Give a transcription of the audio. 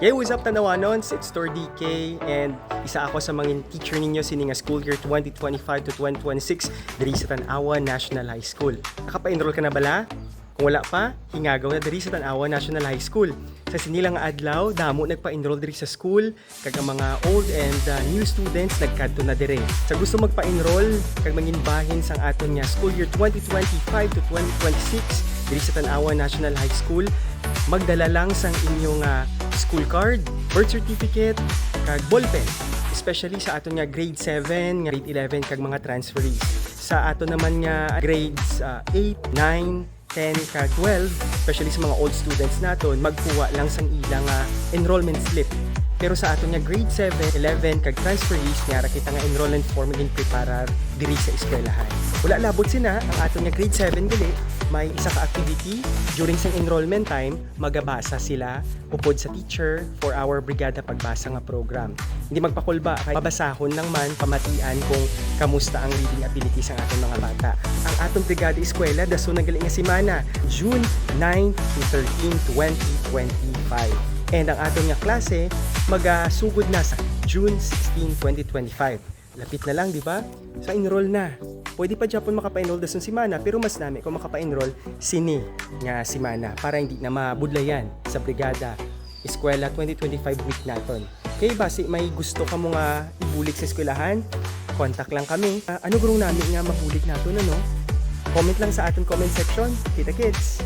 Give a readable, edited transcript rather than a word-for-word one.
Hey, what's up Tanawanons? It's Tor DK and isa ako sa mga teacher ninyo sining school year 2025 to 2026 diri sa Tanawa National High School. Nakapa-enroll ka na bala? Kung wala pa, hingagaw na diri sa Tanawa National High School. Sa sinilang nga adlaw, damo nagpa-enroll diri sa school, kag ang mga old and new students nagkadto na diri. Sa gusto magpa-enroll, kag manginbahin sang aton nga school year 2025 to 2026 diri sa Tanawa National High School, magdala lang sang inyong school card, birth certificate, kag ballpen. Especially sa aton nga grade 7, grade 11 kag mga transferees. Sa aton naman nga grades 8, 9, 10 kag 12, especially sa mga old students naton, magkuha lang sang ilang enrollment slip. Pero sa aton nga grade 7, 11 kag transferees, nyara kita nga enrollment form maging preparar diri sa eskwelahan. Wala labot sina ang aton nga grade 7 gali, may isa ka activity during sa enrollment time, magabasa sila upod sa teacher for our brigada pagbasa nga program. Hindi magpakulba, kay babasahon lang man pamatian kung kamusta ang reading ability sa aton mga bata. Ang atong brigada eskwela daso nagaling nga semana, June 9 to 13, 2025. And ang aton nga klase magasugod na sa June 16, 2025. Lapit na lang, di ba? Sa enroll na. Pwede pa Japon makapa-enroll dasong semana, pero mas nami kung makapa-enroll sini nga semana para hindi na mabudlayan sa brigada eskwela 2025 week naton. Kaya basi may gusto ka mo nga ibulik sa eskwelahan, contact lang kami. Ano gurong namin nga mabulik naton ano? Comment lang sa ating comment section. Kita kids!